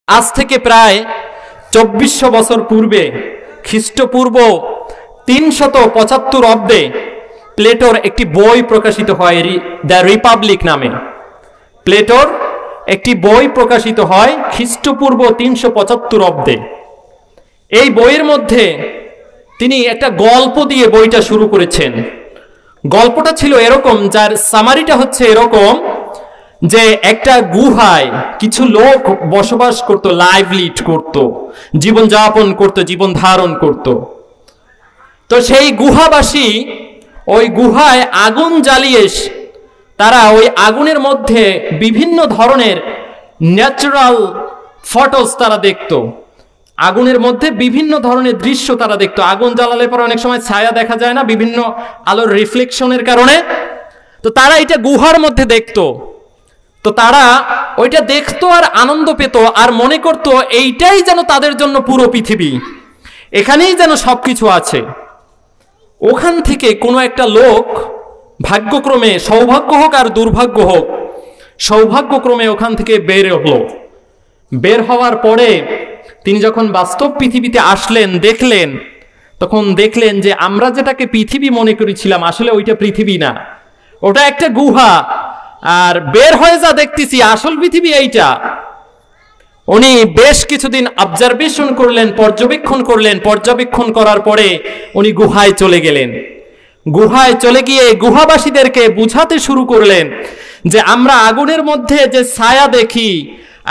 আজ থেকে প্রায় 2400 বছর পূর্বে খ্রিস্টপূর্ব 375 অব্দে প্লেটোর একটি বই প্রকাশিত হয় দ্য রিপাবলিক নামে। প্লেটোর একটি বই প্রকাশিত হয় খ্রিস্টপূর্ব 375 অব্দে। এই বইয়ের মধ্যে তিনি একটা গল্প দিয়ে বইটা শুরু করেছেন। গল্পটা ছিল এরকম, যার সামারিটা হচ্ছে এরকম যে একটা গুহায় কিছু লোক বসবাস করত, লাইভ লিড করত, জীবনযাপন করত, জীবন ধারণ করত। তো সেই গুহাবাসী ওই গুহায় আগুন জ্বালিয়ে তারা ওই আগুনের মধ্যে বিভিন্ন ধরনের ন্যাচারাল ফটোস তারা দেখত, আগুনের মধ্যে বিভিন্ন ধরনের দৃশ্য তারা দেখতো। আগুন জ্বালালে পরে অনেক সময় ছায়া দেখা যায় না, বিভিন্ন আলোর রিফ্লেকশনের কারণে। তো তারা এটা গুহার মধ্যে দেখতো। তো তারা ওইটা দেখতো আর আনন্দ পেত আর মনে করতো এইটাই যেন তাদের জন্য পুরো পৃথিবী, এখানেই যেন সবকিছু আছে। ওখান থেকে কোনো একটা লোক ভাগ্যক্রমে, সৌভাগ্য হোক আর দুর্ভাগ্য হোক, সৌভাগ্যক্রমে ওখান থেকে বের হলো। বের হওয়ার পরে তিনি যখন বাস্তব পৃথিবীতে আসলেন, দেখলেন, তখন দেখলেন যে আমরা যেটাকে পৃথিবী মনে করেছিলাম আসলে ওইটা পৃথিবী না, ওটা একটা গুহা। আর বের হয়ে যা দেখতেছি আসল পৃথিবী এইটা। উনি বেশ কিছুদিন অবজারভেশন করলেন, পর্যবেক্ষণ করলেন। পর্যবেক্ষণ করার পরে উনি গুহায় চলে গেলেন। গুহায় চলে গিয়ে গুহাবাসীদেরকে বুঝাতে শুরু করলেন যে আমরা আগুনের মধ্যে যে ছায়া দেখি,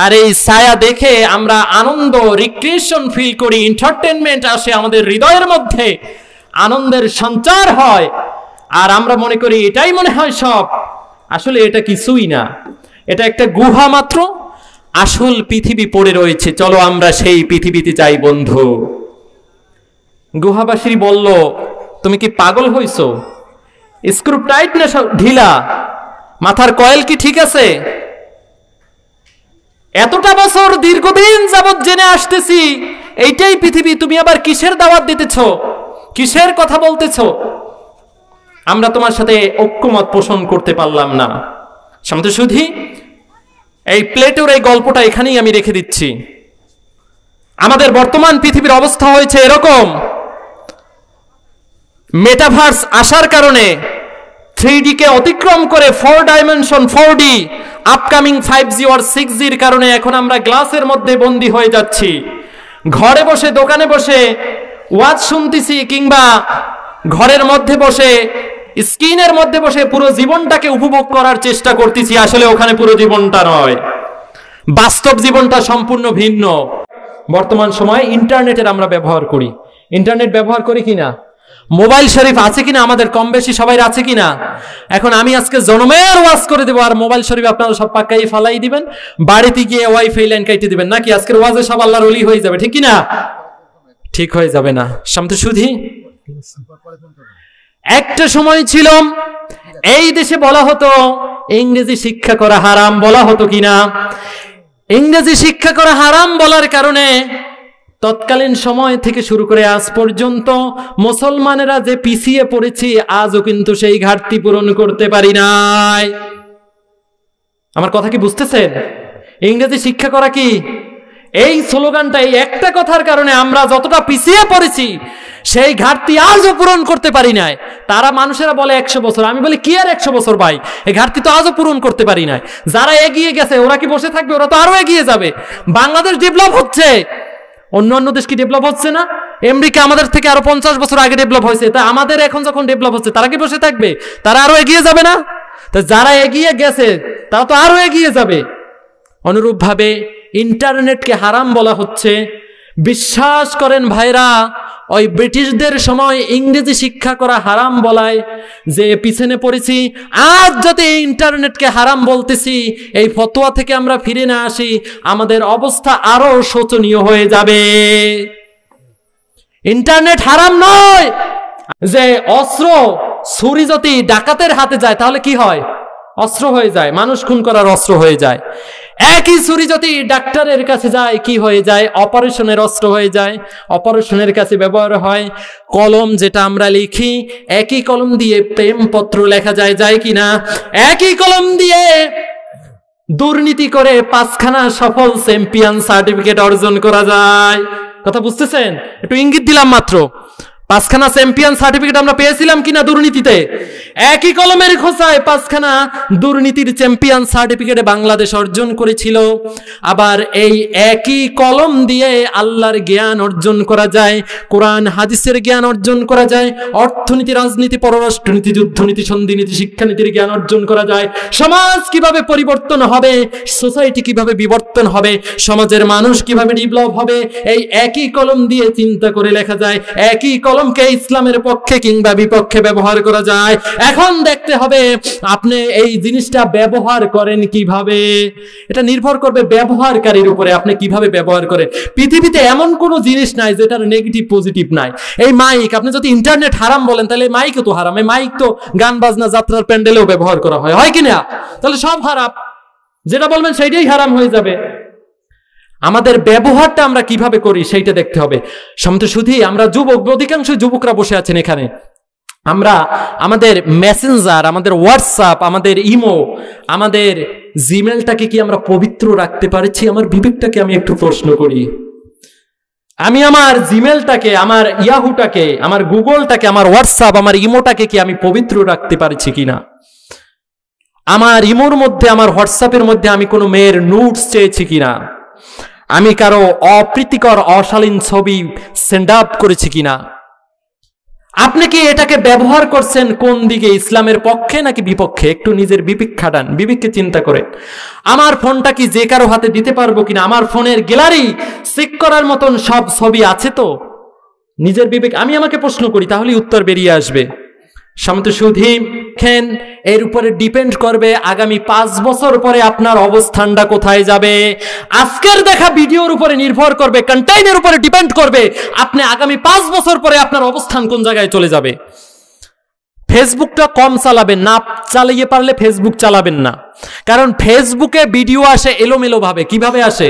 আর এই ছায়া দেখে আমরা আনন্দ, রিক্রিয়েশন ফিল করি, এন্টারটেনমেন্ট আসে আমাদের হৃদয়ের মধ্যে, আনন্দের সঞ্চার হয়, আর আমরা মনে করি এটাই মনে হয় সব। আসলে এটা কিছুই না, এটা একটা গুহা মাত্র। আসল পৃথিবী পড়ে রয়েছে, চলো আমরা সেই পৃথিবীতে যাই বন্ধু। গুহাবাসী বলল, তুমি কি পাগল হইছো? স্ক্রু টাইট না ঢিলা? মাথার কয়েল কি ঠিক আছে? এতটা বছর দীর্ঘদিন যাবৎ জেনে আসতেছি এইটাই পৃথিবী, তুমি আবার কিসের দাওয়াত দিতেছ, কিসের কথা বলতেছ? আমরা তোমার সাথে ঐক্যমত পোষণ করতে পারলাম না। শান্তসুধী, এই প্লেটোর এই গল্পটা এখানেই আমি রেখে দিচ্ছি। আমাদের বর্তমান পৃথিবীর অবস্থা হয়েছে এরকম, মেটাভার্স আসার কারণে 3D কে অতিক্রম করে 4 ডাইমেনশন, 4D, আপকামিং 5G আর 6Gর কারণে এখন আমরা গ্লাসের মধ্যে বন্দী হয়ে যাচ্ছি। ঘরে বসে, দোকানে বসে ওয়াজ শুনতেছি, কিংবা ঘরের মধ্যে বসে, স্ক্রিনের মধ্যে বসে পুরো জীবনটাকে উপভোগ করার চেষ্টা করতেছি। আসলে ওখানে পুরো জীবনটা নয়, বাস্তব জীবনটা সম্পূর্ণ ভিন্ন। বর্তমান সময়ে ইন্টারনেটের আমরা ব্যবহার করি। ইন্টারনেট ব্যবহার করি কিনা? মোবাইল শরীফ আছে কিনা? আমাদের কম বেশি সবাই আছে কিনা? এখন আমি আজকে জনমের ওয়াজ করে দেবো, আর মোবাইল শরীফ আপনারা সব পাক্কাই ফালাই দিবেন, বাড়িতে গিয়ে ওয়াইফাই লাইন কাইতে দিবেন, নাকি আজকের ওয়াজে সব আল্লাহর ওলি হয়ে যাবে? ঠিক কিনা? ঠিক হয়ে যাবে না। শান্তসুধী, একটা সময় ছিল এই দেশে বলা হতো ইংরেজি শিক্ষা করা হারাম। বলা হতো কিনা? ইংরেজি শিক্ষা করা হারাম বলার কারণে তৎকালীন সময় থেকে শুরু করে আজ পর্যন্ত মুসলমানেরা যে পিছিয়ে পড়েছি, আজও কিন্তু সেই ঘাটতি পূরণ করতে পারি নাই। আমার কথা কি বুঝতেছেন? ইংরেজি শিক্ষা করা কি? এই স্লোগানটা, এই একটা কথার কারণে আমরা যতটা পিছিয়ে পড়েছি সেই ঘাটতি আজও পূরণ করতে পারি নাই। তারা মানুষেরা বলে 100 বছর, আমি বলি কি আর 100 বছর ভাই, এই ঘাটতি তো আজও পূরণ করতে পারি নাই। যারা এগিয়ে গেছে ওরা কি বসে থাকবে? ওরা তো আরো এগিয়ে যাবে। বাংলাদেশ ডেভেলপ হচ্ছে, অন্য অন্য দেশ কি ডেভেলপ হচ্ছে না? আমেরিকা আমাদের থেকে আরো 50 বছর আগে ডেভেলপ হয়েছে, তা আমাদের এখন যখন ডেভেলপ হচ্ছে তারা কি বসে থাকবে? তারা আরো এগিয়ে যাবে না? তো যারা এগিয়ে গেছে তারা তো আরো এগিয়ে যাবে। অনুরূপভাবে ইন্টারনেটকে হারাম বলা হচ্ছে। বিশ্বাস করেন ভাইরা, ওই ব্রিটিশদের সময় ইংরেজি শিক্ষা করা হারাম বলায় যে পিছনে পড়েছি, আজ যদি ইন্টারনেটকে হারাম বলতেছি, এই ফতোয়া থেকে আমরা ফিরে না আসি, আমাদের অবস্থা আরো শোচনীয় হয়ে যাবে। ইন্টারনেট হারাম নয়। যে অস্ত্র, ছুরি যদি ডাকাতের হাতে যায় তাহলে কি হয়? অস্ত্র হয়ে যায়, মানুষ খুন করার অস্ত্র হয়ে যায়। একই ছুরি যদি ডাক্তারের কাছে যায় কি হয়ে যায়? অপারেশনের অস্ত্র হয়ে যায়, অপারেশনের কাছে ব্যবহার হয়। কলম যেটা আমরা লিখি, একই কলম দিয়ে প্রেমপত্র লেখা যায়, যায় কিনা? একই কলম দিয়ে দুর্নীতি করে 5খানা সফল চ্যাম্পিয়ন সার্টিফিকেট অর্জন করা যায়। কথা বুঝতেছেন? একটু ইঙ্গিত দিলাম মাত্র। 5খানা চ্যাম্পিয়ন সার্টিফিকেট আমরা পেয়েছিলাম কিনা দুর্নীতিতে? একই কলমের খোঁচায় 5খানা দুর্নীতির চ্যাম্পিয়ন সার্টিফিকেট বাংলাদেশ অর্জন করেছিল। আবার এই একই কলম দিয়ে আল্লাহর জ্ঞান অর্জন করা যায়, কোরআন হাদিসের জ্ঞান অর্জন করা যায়, অর্থনীতি, রাজনীতি, পররাষ্ট্রনীতি, যুদ্ধনীতি, সন্ধিনীতি, শিক্ষানীতির জ্ঞান অর্জন করা যায়। সমাজ কিভাবে পরিবর্তন হবে, সোসাইটি কিভাবে বিবর্তন হবে, সমাজের মানুষ কিভাবে ডেভেলপ হবে, এই একই কলম দিয়ে চিন্তা করে লেখা যায়। একই কলমকে ইসলামের পক্ষে কিংবা বিপক্ষে ব্যবহার করা যায়। এখন দেখতে হবে আপনি এই জিনিসটা ব্যবহার করেন কিভাবে। এটা নির্ভর করবে ব্যবহারকারীর উপরে, আপনি কিভাবে ব্যবহার করেন। পৃথিবীতে এমন কোনো জিনিস নাই যেটার নেগেটিভ পজিটিভ নাই। এই মাইক, আপনি যদি ইন্টারনেট হারাম বলেন তাহলে মাইকও তো হারাম। এই মাইক তো গান বাজনা, যাত্রার প্যান্ডেলেও ব্যবহার করা হয়, হয় কিনা? তাহলে সব হারাম, যেটা বলবেন সেইটাই হারাম হয়ে যাবে। আমাদের ব্যবহারটা আমরা কিভাবে করি সেইটা দেখতে হবে। শুধু আমরা যুবক, অধিকাংশ যুবকরা বসে আছেন এখানে, আমরা আমাদের মেসেঞ্জার, আমাদের হোয়াটসঅ্যাপ, আমাদের ইমো, আমাদের জিমেলটাকে কি আমরা পবিত্র রাখতে পারছি? আমার বিবেকটাকে আমি একটু প্রশ্ন করি। আমি আমার জিমেলটাকে, আমার ইয়াহুটাকে, আমার গুগলটাকে, আমার হোয়াটসঅ্যাপ, আমার ইমোটাকে কি আমি পবিত্র রাখতে পারছি কিনা? আমার ইমোর মধ্যে, আমার হোয়াটসঅ্যাপের মধ্যে আমি কোনো মেয়ের নুডস চেয়েছি কিনা? আমি কারো অপ্রীতিকর অশালীন ছবি সেন্ড আপ করেছি কিনা? আপনি কি এটাকে ব্যবহার করছেন কোন দিকে, ইসলামের পক্ষে নাকি বিপক্ষে? একটু নিজের বিবেক খাটান, বিবেককে চিন্তা করে। আমার ফোনটা কি যে কারো হাতে দিতে পারবো কিনা? আমার ফোনের গ্যালারি চেক করার মতন সব ছবি আছে তো? নিজের বিবেক, আমি আমাকে প্রশ্ন করি, তাহলেই উত্তর বেরিয়ে আসবে। সমতুশুধি এর উপরে ডিপেন্ড করবে আগামী 5 বছর পরে আপনার অবস্থানটা কোথায় যাবে। আজকের দেখা ভিডিওর উপরে নির্ভর করবে, কন্টেন্টের উপরে ডিপেন্ড করবে আপনি আগামী 5 বছর পরে আপনার অবস্থান কোন জায়গায় চলে যাবে। ফেসবুকটা কম চালাবেন না, চালিয়ে পারলে ফেসবুক চালাবেন না। কারণ ফেসবুকে ভিডিও আসে এলোমেলো ভাবে। কিভাবে আসে?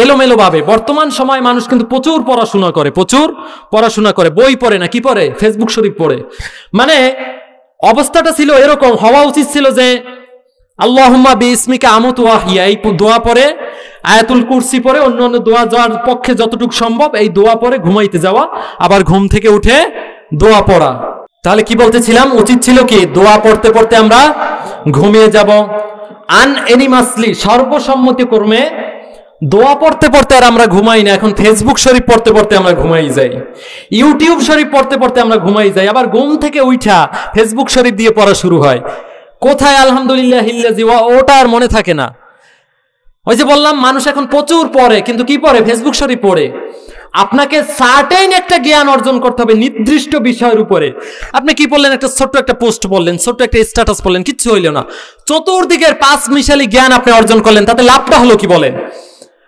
এলোমেলো ভাবে। বর্তমান সময় মানুষ কিন্তু প্রচুর পড়াশোনা করে, প্রচুর পড়াশোনা করে, বই পড়ে না, কি পড়ে? ফেসবুক শরীফ পড়ে। মানে অবস্থাটা ছিল এরকম, হওয়া উচিত ছিল যে আল্লাহুম্মা বিইসমিকা আমুতু ওয়া আহইয়া, এই দোয়া পড়ে, আয়াতুল কুরসি পড়ে, অন্যান্য দোয়া যাওয়ার পক্ষে যতটুকু সম্ভব এই দোয়া পড়ে ঘুমাইতে যাওয়া, আবার ঘুম থেকে উঠে দোয়া পড়া। তাহলে কি বলতেছিলাম? উচিত ছিল কি দোয়া পড়তে পড়তে আমরা ঘুমিয়ে যাব। আনএনিমাসলি, সর্বসম্মতিক্রমে দোয়া পড়তে পড়তে আর আমরা ঘুমাই না। এখন ফেসবুক শরীফ পড়তে পড়তে আমরা ঘুমাই যাই, ইউটিউব শরীফ পড়তে পড়তে আমরা ঘুমাই যাই, আবার ঘুম থেকে উঠা ফেসবুক শরীফ দিয়ে পড়া শুরু হয়। কোথায় আলহামদুলিল্লাহ হিল্লাজি ওটা আর মনে থাকে না। ওই যে বললাম মানুষ এখন প্রচুর পড়ে, কিন্তু কি পড়ে? ফেসবুক শরীফ পড়ে। আপনাকে সার্টেন একটা জ্ঞান অর্জন করতে হবে নির্দিষ্ট বিষয়ের উপরে। আপনি কি বললেন? একটা ছোট্ট একটা পোস্ট বললেন, ছোট্ট একটা স্ট্যাটাস বললেন, কিচ্ছু হইল না। চতুর্দিকের 5 মিশালি জ্ঞান আপনি অর্জন করলেন, তাতে লাভটা হলো কি বলেন?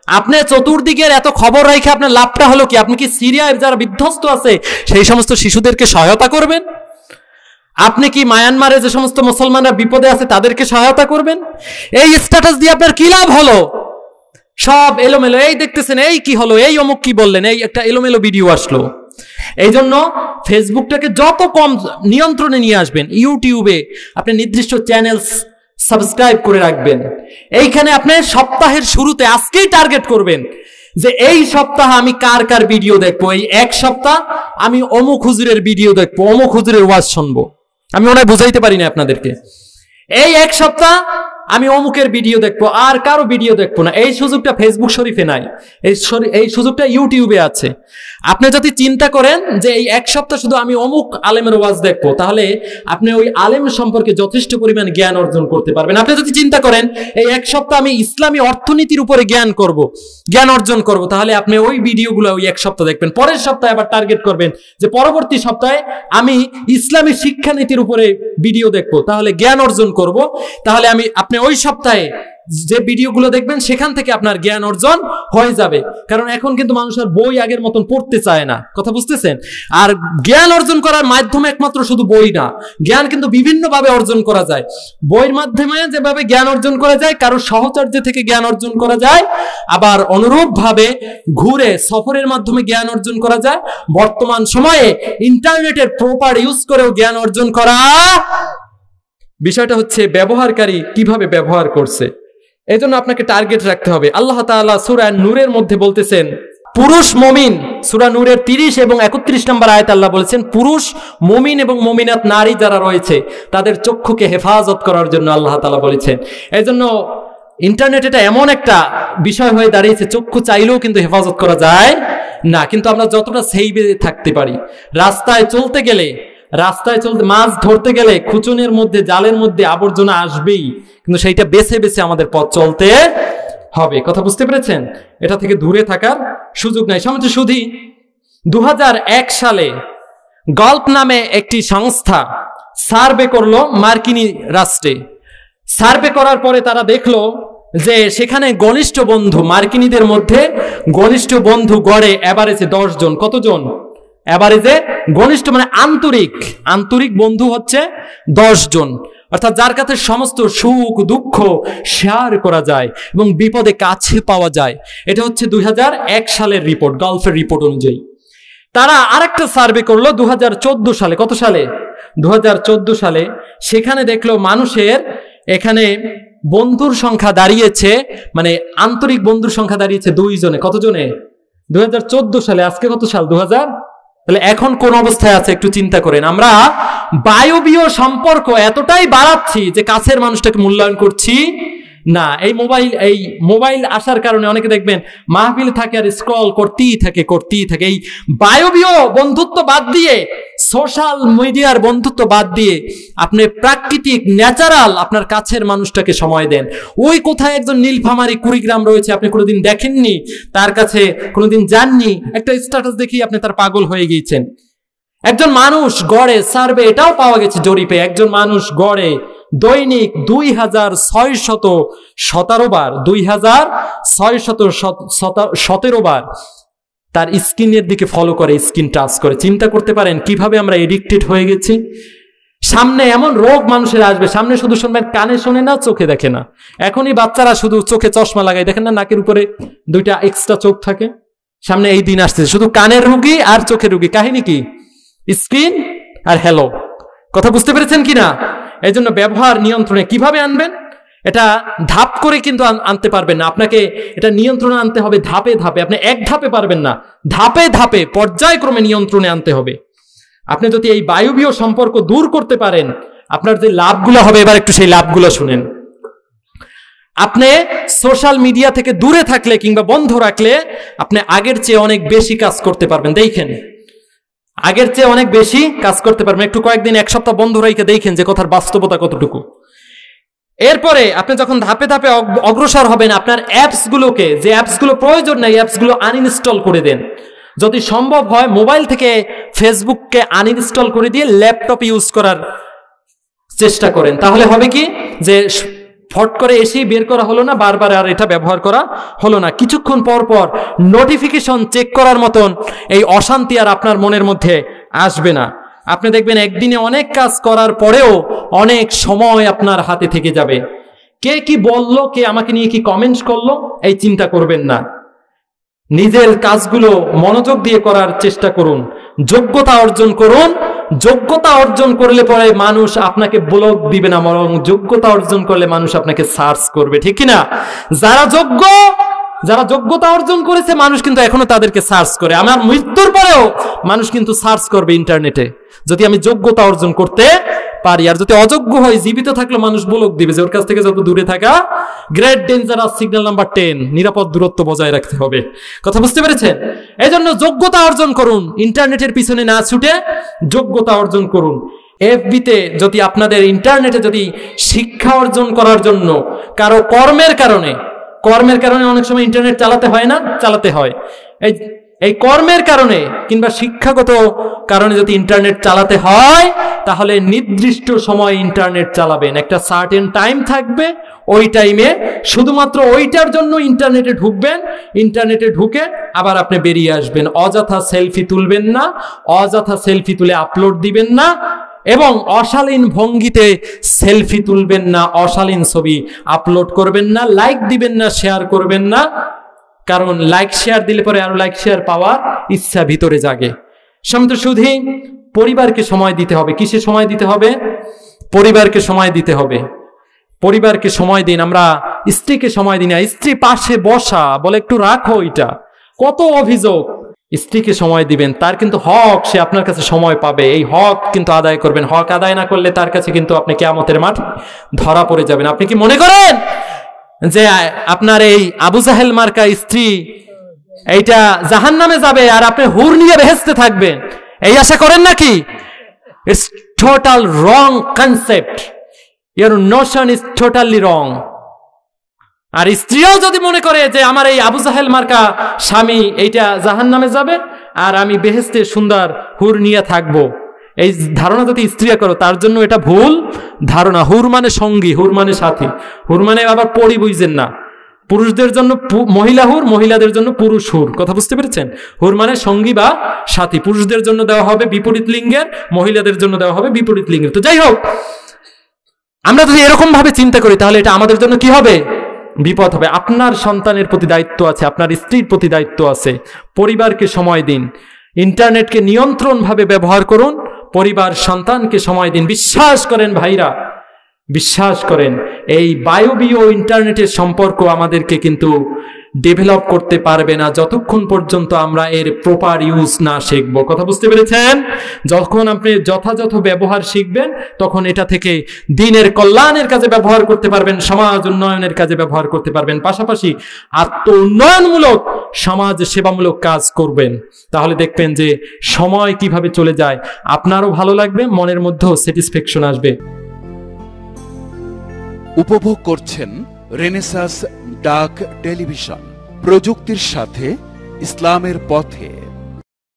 আপনি চতুর্দিকের এত খবর রেখে আপনার লাভটা হলো কি? আপনি কি সিরিয়ার যারা বিধ্বস্ত আছে সেই সমস্ত শিশুদেরকে সহায়তা করবেন? আপনি কি মায়ানমারে যে সমস্ত মুসলমানরা বিপদে আছে তাদেরকে সহায়তা করবেন? এই স্ট্যাটাস দিয়ে আপনার কি লাভ হলো? সব এলোমেলো। এই দেখতেছেন, এই কি হলো, এই অমুক কি বললেন, এই একটা এলোমেলো ভিডিও আসলো। এই জন্য ফেসবুকটাকে যত কম নিয়ন্ত্রণে নিয়ে আসবেন। ইউটিউবে আপনি নির্দিষ্ট চ্যানেল সাবস্ক্রাইব করে রাখবেন। এইখানে আপনি সপ্তাহের শুরুতে আজকেই টার্গেট করবেন যে এই সপ্তাহ আমি কার কার ভিডিও দেখবো, এই এক সপ্তাহ আমি অমুক হুজুরের ভিডিও দেখবো, অমুক হুজুরের ওয়াজ শুনবো। আমি মনে হয় বুঝাইতে পারি না আপনাদেরকে। এই এক সপ্তাহ আমি অমুকের ভিডিও দেখবো, আর কারো ভিডিও দেখবো না। এই সুযোগটা ফেসবুক শরীফে নাই, এই সুযোগটা ইউটিউবে আছে। আপনি যদি চিন্তা করেন যে এই এক সপ্তাহ শুধু আমি অমুক আলেমের ওয়াজ দেখবো, তাহলে আপনি ওই আলেম সম্পর্কে যথেষ্ট পরিমাণ জ্ঞান অর্জন করতে পারবেন। আপনি যদি চিন্তা করেন এই এক সপ্তাহ আমি ইসলামী অর্থনীতির উপরে জ্ঞান অর্জন করব, তাহলে আপনি ওই ভিডিওগুলো ওই এক সপ্তাহ দেখবেন। পরের সপ্তাহে আবার টার্গেট করবেন যে পরবর্তী সপ্তাহে আমি ইসলামী শিক্ষানীতির উপরে ভিডিও দেখবো, তাহলে জ্ঞান অর্জন করব। তাহলে আপনি ওই সপ্তাহে যে ভিডিওগুলো দেখবেন সেখান থেকে আপনার জ্ঞান অর্জন হয়ে যাবে। কারণ এখন কিন্তু মানুষের বই আগের মতন পড়তে চায় না, কথা বুঝতেছেন? আর জ্ঞান অর্জন করার মাধ্যমে একমাত্র শুধু বই না, জ্ঞান কিন্তু বিভিন্ন ভাবে অর্জন করা যায়। বইয়ের মাধ্যমে যেভাবে জ্ঞান অর্জন করা যায়, কারো সাহচর্য থেকে জ্ঞান অর্জন করা যায়, আবার অনুরূপ ভাবে ঘুরে সফরের মাধ্যমে জ্ঞান অর্জন করা যায়। বর্তমান সময়ে ইন্টারনেটের প্রপার ইউজ করেও জ্ঞান অর্জন করা। বিষয়টা হচ্ছে ব্যবহারকারী কিভাবে ব্যবহার করছে। এই জন্য আপনাকে টার্গেট রাখতে হবে। আল্লাহ তাআলা সূরা নূরের মধ্যে বলতেছেন পুরুষ মুমিন, সূরা নূরের 30 এবং 31 নম্বর আয়াতে আল্লাহ বলেছেন পুরুষ মুমিন এবং মুমিনাত নারী যারা রয়েছে তাদের চক্ষুকে হেফাজত করার জন্য আল্লাহ তাআলা বলেছেন। এই জন্য ইন্টারনেট এটা এমন একটা বিষয় হয়ে দাঁড়িয়েছে, চক্ষু চাইলেও কিন্তু হেফাজত করা যায় না। কিন্তু আমরা যতটা সেইভে থাকতে পারি, রাস্তায় চলতে, মাছ ধরতে গেলে খুচুনের মধ্যে, জালের মধ্যে আবর্জনা আসবেই, কিন্তু সেইটা বেছে বেছে আমাদের পথ চলতে হবে। কথা বুঝতে পেরেছেন? এটা থেকে দূরে থাকার সুযোগ নাই। সমাজ শুধু 2001 সালে গল্প নামে একটি সংস্থা সার্ভে করলো মার্কিনী রাষ্ট্রে। সার্ভে করার পরে তারা দেখলো যে সেখানে ঘনিষ্ঠ বন্ধু, মার্কিনীদের মধ্যে ঘনিষ্ঠ বন্ধু গড়ে এভারেজে 10 জন। কতজন? এভারেজে ঘনিষ্ঠ মানে আন্তরিক বন্ধু হচ্ছে 10 জন। অর্থাৎ যার কাছে সমস্ত সুখ দুঃখ শেয়ার করা যায় এবং বিপদে কাছে পাওয়া যায়। এটা হচ্ছে 2001 সালের রিপোর্ট, গল্ফের রিপোর্ট অনুযায়ী। তারা আরেকটা সার্ভে করলো 2014 সালে। কত সালে? 2014 সালে। সেখানে দেখলো মানুষের এখানে বন্ধুর সংখ্যা দাঁড়িয়েছে, মানে আন্তরিক বন্ধুর সংখ্যা দাঁড়িয়েছে 2 জনে। কত জনে? 2014 সালে। আজকে কত সাল? 2000। তাহলে এখন কোন অবস্থায় আছে একটু চিন্তা করেন। আমরা বায়বীয় সম্পর্ক এতটাই বাড়াচ্ছি যে কাছের মানুষটাকে মূল্যায়ন করছি না। এই মোবাইল আসার কারণে অনেকে দেখবেন মাহফিল থাকে আর স্ক্রল করতেই থাকে। এই বায়বীয় বন্ধুত্ব বাদ দিয়ে, সোশ্যাল মিডিয়ার বন্ধুত্ব বাদ দিয়ে আপনি প্রাকৃতিক ন্যাচারাল আপনার কাছের মানুষটাকে সময় দেন। ওই কোথায় একজন নীলফামারী কুড়িগ্রাম রয়েছে, আপনি কোনোদিন দেখেননি, তার কাছে কোনোদিন যাননি, একটা স্ট্যাটাস দেখি আপনি তার পাগল হয়ে গিয়েছেন। একজন মানুষ গড়ে, সার্ভে এটাও পাওয়া গেছে জরিপে, একজন মানুষ গড়ে দৈনিক 2617 বার 2617 বার তার স্ক্রিনের দিকে ফলো করে, স্ক্রিন টাচ করে। চিন্তা করতে পারেন কিভাবে আমরা এডিক্টেড হয়ে গেছি। সামনে এমন রোগ মানুষের আসবে, সামনে শুধু শুনবেন, কানে শোনে না, চোখে দেখে না। এখনই বাচ্চারা শুধু চোখে চশমা লাগায়, দেখেন না নাকের উপরে 2টা এক্সট্রা চোখ থাকে। সামনে এই দিন আসছে, শুধু কানের রুগী আর চোখের রুগী। কাহিনী কি? স্ক্রিন আর হ্যালো। কথা বুঝতে পেরেছেন কিনা? এই জন্য ব্যবহার নিয়ন্ত্রণে কিভাবে আনবেন, এটা ধাপ করে কিন্তু আনতে পারবেন না। আপনাকে এটা নিয়ন্ত্রণে আনতে হবে ধাপে ধাপে। আপনি এক ধাপে পারবেন না, ধাপে ধাপে পর্যায়ক্রমে নিয়ন্ত্রণে আনতে হবে। আপনি যদি এই বায়বীয় সম্পর্ক দূর করতে পারেন, আপনার যে লাভগুলো হবে, এবার একটু সেই লাভগুলো শুনেন। আপনি সোশ্যাল মিডিয়া থেকে দূরে থাকলে কিংবা বন্ধ রাখলে আপনি আগের চেয়ে অনেক বেশি কাজ করতে পারবেন। দেখেন, আগের চেয়ে অনেক বেশি কাজ করতে পারবেন। একটু কয়েকদিন, 1 সপ্তাহ বন্ধ রেখে দেখেন যে কথার বাস্তবতা কতটুকু। এরপরে আপনি যখন ধাপে ধাপে অগ্রসর হবেন, আপনার অ্যাপসগুলোকে, যে অ্যাপসগুলো প্রয়োজন নাই, অ্যাপসগুলো আনইনস্টল করে দেন। যদি সম্ভব হয় মোবাইল থেকে ফেসবুককে আনইনস্টল করে দিয়ে ল্যাপটপ ইউজ করার চেষ্টা করেন। তাহলে হবে কি, যে ফট করে এসেই বের করা হলো না, বারবার আর এটা ব্যবহার করা হলো না। কিছুক্ষণ পর পর নোটিফিকেশন চেক করার মতন এই অশান্তি আর আপনার মনের মধ্যে আসবে না। আপনি দেখবেন একদিনে অনেক কাজ করার পরেও অনেক সময় আপনার হাতে থেকে যাবে। কে কি বললো, কে আমাকে নিয়ে কি কমেন্ট করলো, এই চিন্তা করবেন না। নিজের কাজগুলো মনোযোগ দিয়ে করার চেষ্টা করুন, যোগ্যতা অর্জন করুন। যোগ্যতা অর্জন করলে পরে মানুষ আপনাকে ব্লক দিবে না, বরং যোগ্যতা অর্জন করলে মানুষ আপনাকে সার্চ করবে। ঠিক কিনা? যারা যোগ্যতা অর্জন করেছে, মানুষ কিন্তু এখনো তাদেরকে সার্চ করে। আমার মৃত্যুর পরেও মানুষ কিন্তু সার্চ করবে ইন্টারনেটে, যদি আমি যোগ্যতা অর্জন করতে পারি। আর যদি অযোগ্য হয়, জীবিত থাকলে মানুষ ব্লক দিবে যে ওর কাছ থেকে যত দূরে থাকা গ্রেট ডেঞ্জারাস। সিগন্যাল নাম্বার 10, নিরাপদ দূরত্ব বজায় রাখতে হবে। কথা বুঝতে পেরেছেন? এই জন্য যোগ্যতা অর্জন করুন, ইন্টারনেটের পিছনে না ছুটে যোগ্যতা অর্জন করুন। এফবিতে যদি আপনাদের ইন্টারনেটে যদি শিক্ষা অর্জন করার জন্য কারো কর্মের কারণে অনেক সময় ইন্টারনেট চালাতে হয় না, চালাতে হয়। এই কর্মের কারণে কিংবা শিক্ষাগত কারণে যদি ইন্টারনেট চালাতে হয়, তাহলে নির্দিষ্ট সময় ইন্টারনেট চালাবেন। একটা সার্টেন টাইম থাকবে, ওই টাইমে শুধুমাত্র ওইটার জন্য ইন্টারনেটে ঢুকবেন। ইন্টারনেটে ঢুকে আবার আপনি বেরিয়ে আসবেন। অযথা সেলফি তুলবেন না, অযথা সেলফি তুলে আপলোড দিবেন না, এবং অশালীন ভঙ্গিতে সেলফি তুলবেন না, অশালীন ছবি আপলোড করবেন না, লাইক দিবেন না, শেয়ার করবেন না। কারণ লাইক শেয়ার দিলে পরে আরো লাইক শেয়ার পাওয়ার ইচ্ছা ভিতরে জাগে। সমস্ত শুধু পরিবারকে সময় দিতে হবে। কিসে সময় দিতে হবে? পরিবারকে সময় দিতে হবে। পরিবারকে সময় দিন। আমরা স্ত্রীকে সময় দিই না, স্ত্রী পাশে বসা বলে একটু রাখো, এটা কত অভিযোগ। স্ত্রীকে সময় দিবেন, তার কিন্তু হক, সে আপনার কাছে সময় পাবে, এই হক কিন্তু আদায় করবেন। হক আদায় না করলে তার কাছে কিন্তু আপনি কিয়ামতের মাঠে ধরা পড়ে যাবেন। আপনি কি মনে করেন যে আপনার এই আবু জাহেল মার্কা স্ত্রী এইটা জাহান্নামে যাবে আর আপনি হুর নিয়ে বেহেশতে থাকবেন, এই আশা করেন নাকি? It's total wrong concept, your notion is totally wrong. আর স্ত্রীও যদি মনে করে যে আমার এই আবু জাহেল মার্কা স্বামী এইটা জাহান্নামে যাবে আর আমি বেহেশতে সুন্দর হুর নিয়ে থাকবো, এই ধারণা যদি স্ত্রীরা করো, তার জন্য এটা ভুল ধারণা। হুর মানে সঙ্গী, হুর মানে সাথী, হুর মানে আবার পরি বুঝছেন না। পুরুষদের জন্য মহিলা হুর, মহিলাদের জন্য পুরুষ হুর, কথা বুঝতে পেরেছেন? হুর মানে সঙ্গী বা সাথী, পুরুষদের জন্য দেওয়া হবে বিপরীত লিঙ্গের, মহিলাদের জন্য দেওয়া হবে বিপরীত লিঙ্গের। তো যাই হোক, আমরা যদি এরকম ভাবে চিন্তা করি তাহলে এটা আমাদের জন্য কি হবে? বিপদ হবে। আপনার সন্তানের প্রতি দায়িত্ব আছে, আপনার স্ত্রীর প্রতি দায়িত্ব আছে। পরিবারকে সময় দিন, ইন্টারনেটকে নিয়ন্ত্রণ ভাবে ব্যবহার করুন, পরিবার সন্তানকে সময় দিন। বিশ্বাস করেন ভাইরা, বিশ্বাস করেন, এই বায়বীয় ইন্টারনেটের সম্পর্ক আমাদেরকে কিন্তু ডেভেলপ করতে পারবে না যতক্ষণ পর্যন্ত আমরা এর প্রপার ইউজ না শিখবো। কথা বুঝতে পেরেছেন? যখন আপনি যথাযথ ব্যবহার শিখবেন তখন এটা থেকে দিনের কল্যাণের কাজে ব্যবহার করতে পারবেন, সমাজ উন্নয়নের কাজে ব্যবহার করতে পারবেন, পাশাপাশি আত্ম উন্নয়নমূলক সমাজ সেবামূলক কাজ করবেন। তাহলে দেখবেন যে সময় কিভাবে চলে যায়, আপনারও ভালো লাগবে, মনের মধ্যেও স্যাটিসফ্যাকশন আসবে। উপভোগ করছেন রেনেসাস ডাক টেলিভিশন, প্রযুক্তির সাথে ইসলামের পথে।